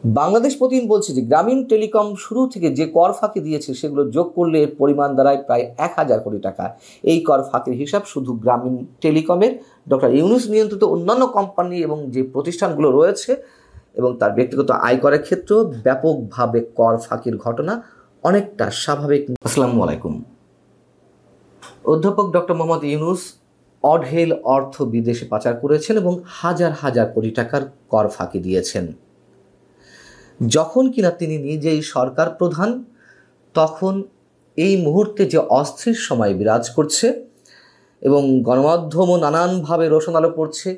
বাংলাদেশ প্রতিদিন বলছে যে গ্রামীণ টেলিকম শুরু থেকে যে কর ফাঁকি দিয়েছে সেগুলো যোগ করলে এর পরিমাণ দাঁড়ায় প্রায় ১,০০০ কোটি টাকা। এই কর ফাঁকির হিসাব শুধু গ্রামীণ টেলিকমের ডক্টর ইউনূস নিয়ন্ত্রিত অন্যান্য কোম্পানি এবং যে প্রতিষ্ঠানগুলো রয়েছে এবং তার ব্যক্তিগত আয়করের ক্ষেত্রেও ব্যাপকভাবে কর ফাঁকির ঘটনা অনেকটা স্বাভাবিক। আসসালামু আলাইকুম। অধ্যাপক ডক্টর মোহাম্মদ ইউনূস অঢেল অর্থ বিদেশে পাচার করেছেন এবং হাজার হাজার কোটি টাকার কর ফাঁকি দিয়েছেন। যখন কিনা তিনি নিজেই সরকার প্রধান, তখন এই মুহূর্তে যে অস্থির সময় বিরাজ করছে এবং গণমাধ্যমও নানানভাবে রোশন আলো পড়ছে,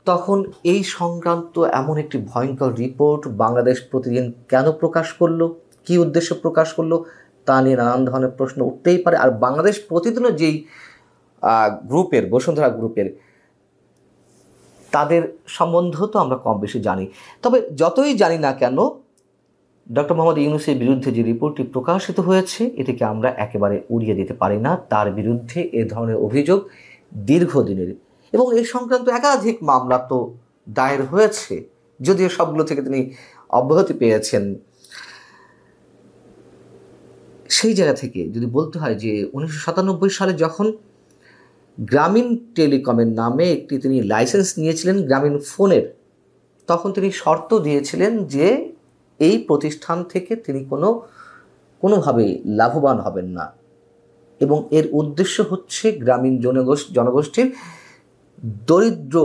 তখন এই সংক্রান্ত এমন একটি ভয়ঙ্কর রিপোর্ট বাংলাদেশ প্রতিদিন কেন প্রকাশ করলো, কী উদ্দেশ্যে প্রকাশ করলো, তা নিয়ে নানান ধরনের প্রশ্ন উঠতেই পারে। আর বাংলাদেশ প্রতিদিনও যেই গ্রুপের, বসুন্ধরা গ্রুপের, তাদের সম্বন্ধেও তো আমরা কম বেশি জানি। তবে যতই জানি না কেন, ডক্টর মোহাম্মদ ইউনূসের বিরুদ্ধে যে রিপোর্টটি প্রকাশিত হয়েছে এটিকে আমরা একেবারে উড়িয়ে দিতে পারি না। তার বিরুদ্ধে এ ধরনের অভিযোগ দীর্ঘদিনের এবং এ সংক্রান্ত একাধিক মামলা তো দায়ের হয়েছে, যদিও সবগুলো থেকে তিনি অব্যাহতি পেয়েছেন। সেই জায়গা থেকে যদি বলতে হয় যে 1997 সালে যখন গ্রামীণ টেলিকমের নামে একটি তিনি লাইসেন্স নিয়েছিলেন গ্রামীণ ফোনের, তখন তিনি শর্ত দিয়েছিলেন যে এই প্রতিষ্ঠান থেকে তিনি কোনোভাবেই লাভবান হবেন না এবং এর উদ্দেশ্য হচ্ছে গ্রামীণ জনগোষ্ঠীর দরিদ্র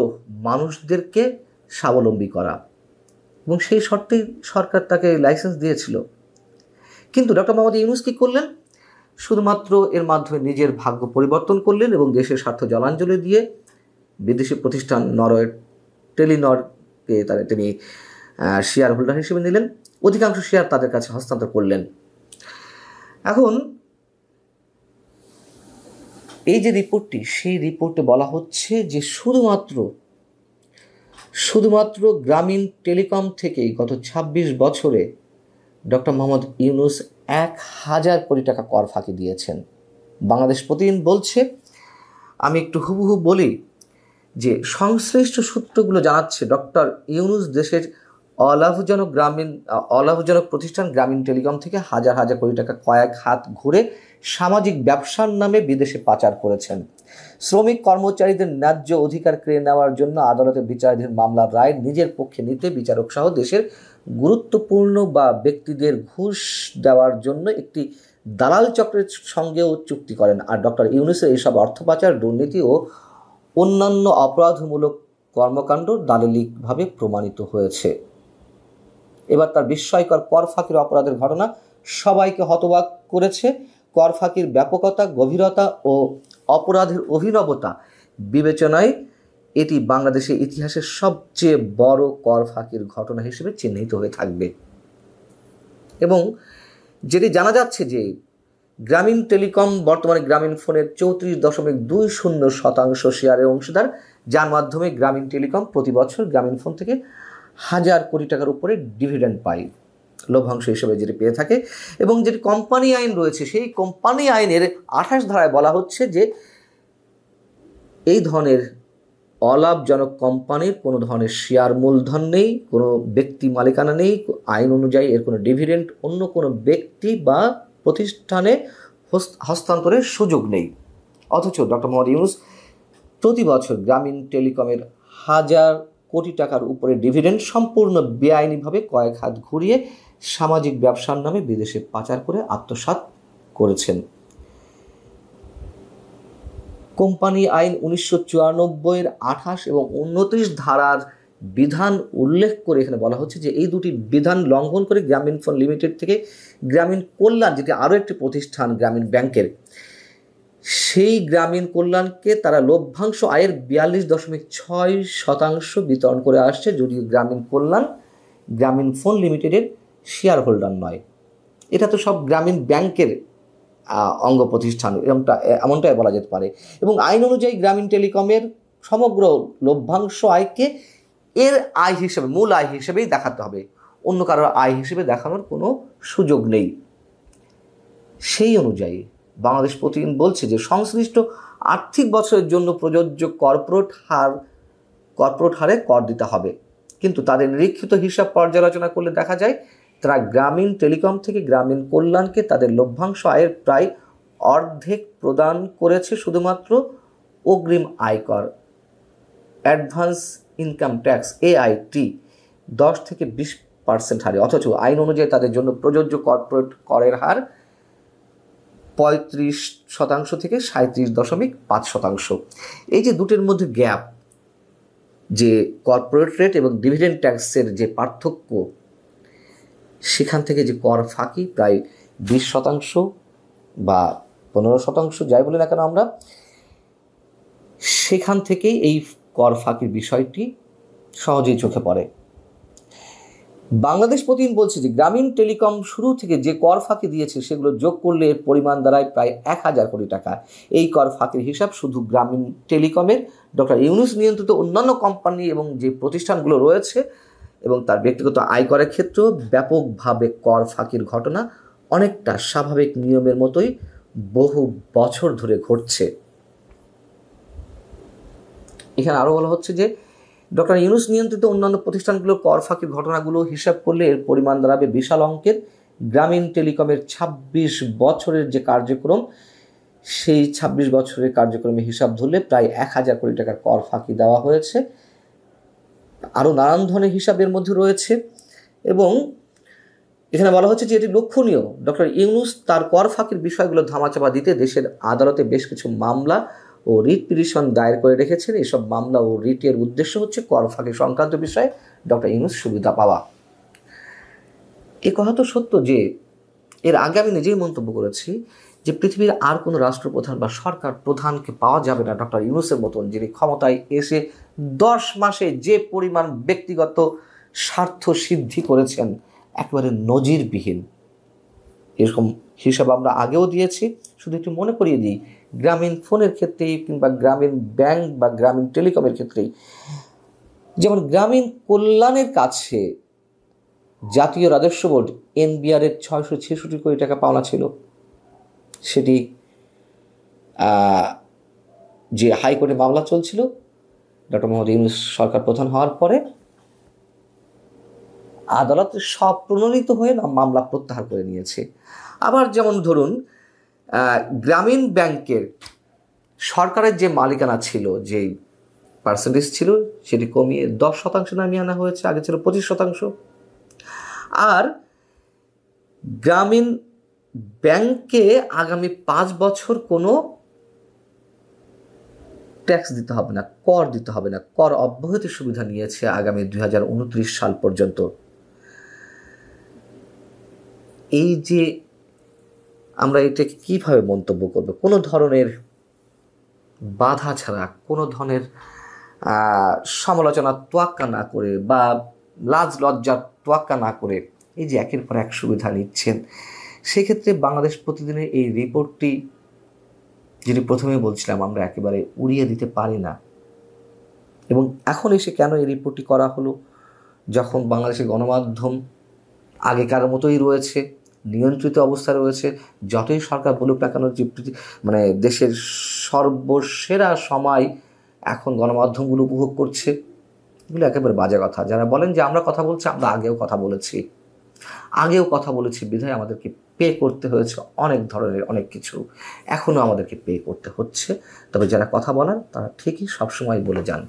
মানুষদেরকে স্বাবলম্বী করা, এবং সেই শর্তেই সরকার তাকে লাইসেন্স দিয়েছিল। কিন্তু ডক্টর মোহাম্মদ ইউনূস কী করলেন? শুধুমাত্র এর মাধ্যমে নিজের ভাগ্য পরিবর্তন করলেন এবং দেশের স্বার্থ জলাঞ্জলি দিয়ে বিদেশি প্রতিষ্ঠান নরওয়ে টেলিনরকে তিনি শেয়ার হোল্ডার হিসেবে নিলেন, অধিকাংশ শেয়ার তাদের কাছে হস্তান্তর করলেন। এখন এই যে রিপোর্টটি, সেই রিপোর্টে বলা হচ্ছে যে শুধুমাত্র গ্রামীণ টেলিকম থেকেই গত ২৬ বছরে ডক্টর মোহাম্মদ ইউনূস ১,০০০ কোটি টাকা কর ফাঁকি দিয়েছেন। বাংলাদেশ প্রতিদিন বলছে, আমি একটু হুবহু বলি যে সংশ্লিষ্ট সূত্রগুলো জানাচ্ছে ডক্টর ইউনূস দেশের অলাভজনক প্রতিষ্ঠান গ্রামীণ টেলিকম থেকে হাজার হাজার কোটি টাকা কয়েক হাত ঘুরে সামাজিক ব্যবসার নামে বিদেশে পাচার করেছেন। শ্রমিক কর্মচারীদের ন্যায্য অধিকার কেড়ে নেওয়ার জন্য আদালতে বিচারাধীন মামলার রায় নিজের পক্ষে নিতে বিচারক সহ দেশের গুরুত্বপূর্ণ ব্যক্তিদের ঘুষ দেওয়ার জন্য একটি দালাল চক্রের সঙ্গেও চুক্তি করেন। আর ডক্টর ইউনূসের এইসব অর্থ পাচার, দুর্নীতি ও অন্যান্য অপরাধমূলক কর্মকাণ্ড দালিলিকভাবে প্রমাণিত হয়েছে। এবার তার বিস্ময়কর কর ফাঁকির অপরাধের ঘটনা সবাইকে হতবাক করেছে। কর ফাঁকির ব্যাপকতা, গভীরতা ও অপরাধের অভিনবতা বিবেচনায় এটি বাংলাদেশের ইতিহাসের সবচেয়ে বড় কর ফাঁকির ঘটনা হিসেবে চিহ্নিত হয়ে থাকবে। এবং যেটি জানা যাচ্ছে যে গ্রামীণ টেলিকম বর্তমানে গ্রামীণ ফোনের 34.20% শেয়ারের অংশীদার, যার মাধ্যমে গ্রামীণ টেলিকম প্রতি বছর গ্রামীণ ফোন থেকে ১,০০০ কোটি টাকার উপরে ডিভিডেন্ড পায়, লভ্যাংশ হিসেবে যেটি পেয়ে থাকে। এবং যেটি কোম্পানি আইন রয়েছে, সেই কোম্পানি আইনের ২৮ ধারায় বলা হচ্ছে যে এই ধরনের অলাভজনক কোম্পানির কোনো ধরনের শেয়ার মূলধন নেই, কোনো ব্যক্তি মালিকানা নেই, আইন অনুযায়ী এর কোনো ডিভিডেন্ড অন্য কোনো ব্যক্তি বা প্রতিষ্ঠানে হস্তান্তরের সুযোগ নেই। অথচ ডক্টর মোহাম্মদ ইউনূস প্রতি বছর গ্রামীণ টেলিকমের ১,০০০ কোটি টাকার উপরে ডিভিডেন্ড সম্পূর্ণ বেআইনিভাবে কয়েক হাত ঘুরিয়ে সামাজিক ব্যবসার নামে বিদেশে পাচার করে আত্মসাৎ করেছেন। কোম্পানি আইন 1994-এর ২৮ এবং 29 ধারার বিধান উল্লেখ করে এখানে বলা হচ্ছে যে এই দুটি বিধান লঙ্ঘন করে গ্রামীণ ফোন লিমিটেড থেকে গ্রামীণ কল্যাণ, যেটি আরও একটি প্রতিষ্ঠান গ্রামীণ ব্যাংকের, সেই গ্রামীণ কল্যাণকে তারা লভ্যাংশ আয়ের 42.6% বিতরণ করে আসছে, যদিও গ্রামীণ কল্যাণ গ্রামীণ ফোন লিমিটেডের শেয়ার হোল্ডার নয়। এটা তো সব গ্রামীণ ব্যাংকের অঙ্গ প্রতিষ্ঠান, এমনটাই বলা যেতে পারে। এবং আইন অনুযায়ী গ্রামীণ টেলিকমের সমগ্র লভ্যাংশ আয়কে এর আয় হিসেবে, মূল আয় হিসেবেই দেখাতে হবে, অন্য কারোর আয় হিসেবে দেখানোর কোনো সুযোগ নেই। সেই অনুযায়ী বাংলাদেশ প্রতিদিন বলছে যে সংশ্লিষ্ট আর্থিক বছরের জন্য প্রযোজ্য কর্পোরেট হারে কর দিতে হবে, কিন্তু তাদের নিরীক্ষিত হিসাব পর্যালোচনা করলে দেখা যায় তারা গ্রামীণ টেলিকম থেকে গ্রামীণ কল্যাণকে তাদের লভ্যাংশ আয়ের প্রায় অর্ধেক প্রদান করেছে শুধুমাত্র অগ্রিম আয়কর, অ্যাডভান্স ইনকাম ট্যাক্স AIT 10 থেকে 20% হারে, অথচ আইন অনুযায়ী তাদের জন্য প্রযোজ্য কর্পোরেট করের হার 35% থেকে 37.5%। এই যে দুটোর মধ্যে গ্যাপ, যে কর্পোরেট রেট এবং ডিভিডেন্ড ট্যাক্সের যে পার্থক্য, সেখান থেকে যে কর ফাঁকি প্রায় 20% বা 15% যাই বলি না কেন আমরা, সেখান থেকেই এই কর ফাঁকির বিষয়টি সহজেই চোখে পড়ে। বাংলাদেশ প্রতিদিন বলছে যে গ্রামীণ টেলিকম শুরু থেকে যে কর ফাঁকি দিয়েছে সেগুলো যোগ করলে এর পরিমাণ দাঁড়ায় প্রায় 1000 কোটি টাকা। এই কর ফাঁকির হিসাব শুধু গ্রামীণ টেলিকমের, ডক্টর ইউনূস নিয়ন্ত্রিত অন্যান্য কোম্পানি এবং যে প্রতিষ্ঠানগুলো রয়েছে এবং তার ব্যক্তিগত আয়করের ক্ষেত্রেও ব্যাপকভাবে কর ফাঁকির ঘটনা অনেকটা স্বাভাবিক নিয়মের মতোই বহু বছর ধরে ঘটছে। এখানে আরও বলা হচ্ছে যে ডক্টর ইউনূস নিয়ন্ত্রিত অন্যান্য প্রতিষ্ঠানগুলোর কর ফাঁকির ঘটনাগুলো হিসাব করলে এর পরিমাণ দাঁড়াবে বিশাল অঙ্কের। গ্রামীণ টেলিকমের 26 বছরের যে কার্যক্রম, সেই 26 বছরের কার্যক্রমে হিসাব ধরলে প্রায় 1000 কোটি টাকার কর ফাঁকি দেওয়া হয়েছে। আরও নানান ধরনের হিসাবের মধ্যে রয়েছে এবং এখানে বলা হচ্ছে যে এটি লক্ষণীয়, ডক্টর ইউনূস তার কর ফাঁকির বিষয়গুলো ধামাচাপা দিতে দেশের আদালতে বেশ কিছু মামলা ও রিট পিটিশন দায়ের করে রেখেছেন। এসব মামলা ও রিটের উদ্দেশ্য হচ্ছে কর ফাঁকি সংক্রান্ত বিষয়ে ডক্টর ইউনূস সুবিধা পাওয়া। এ কথা তো সত্য যে এর আগে আমি নিজেই মন্তব্য করেছি যে পৃথিবীর আর কোনো রাষ্ট্রপ্রধান বা সরকার প্রধানকে পাওয়া যাবে না ডক্টর ইউনূসের মতন, যিনি ক্ষমতায় এসে 10 মাসে যে পরিমাণ ব্যক্তিগত স্বার্থ সিদ্ধি করেছেন একেবারে নজিরবিহীন। এরকম হিসাব আমরা আগেও দিয়েছি, শুধু একটু মনে করিয়ে দিই, গ্রামীণ ফোনের ক্ষেত্রেই কিংবা গ্রামীণ ব্যাংক বা গ্রামীণ টেলিকমের ক্ষেত্রেই, যেমন গ্রামীণ কল্যাণের কাছে জাতীয় রাজস্ব বোর্ড NBR এর 666 কোটি টাকা পাওনা ছিল। সেটি যে হাইকোর্টে মামলা চলছিল ডক্টর মোহাম্মদ ইউনূস সরকার প্রধান হওয়ার পরে, আদালতে সব প্রণোদিত হয়ে মামলা প্রত্যাহার করে নিয়েছে। আবার যেমন ধরুন গ্রামীণ ব্যাংকের সরকারের যে মালিকানা ছিল, যেই পার্সেন্টেজ ছিল, সেটি কমিয়ে 10% নামিয়ে আনা হয়েছে, আগে ছিল 25%। আর গ্রামীণ ব্যাংকে আগামী 5 বছর কোনো ট্যাক্স দিতে হবে না, কর দিতে হবে না, কর অব্যাহতির সুবিধা নিয়েছে আগামী 2029 সাল পর্যন্ত। এই যে আমরা এটাকে কিভাবে মন্তব্য করব, কোনো ধরনের বাধা ছাড়া, কোনো ধরনের সমালোচনা তোয়াক্কা না করে বা লাজ লজ্জা তোয়াক্কা না করে এই যে একের পর এক সুবিধা নিচ্ছেন, সেক্ষেত্রে বাংলাদেশ প্রতিদিনের এই রিপোর্টটি, যেটি প্রথমে বলছিলাম, আমরা একেবারে উড়িয়ে দিতে পারি না। এবং এখন এসে কেন এই রিপোর্টটি করা হলো, যখন বাংলাদেশের গণমাধ্যম আগেকার মতোই রয়েছে, নিয়ন্ত্রিত অবস্থায় রয়েছে, যতই সরকার বলুক না কেন যে মানে দেশের সর্বসেরা সময় এখন গণমাধ্যমগুলো উপভোগ করছে, এগুলো একেবারে বাজে কথা। যারা বলেন যে আমরা কথা বলছি, আমরা আগেও কথা বলেছি বিধায় আমাদেরকে পে করতে হয়েছে অনেক ধরনের অনেক কিছু, এখনও আমাদেরকে পে করতে হচ্ছে। তবে যারা কথা বলেন তারা ঠিকই সবসময় বলে যান।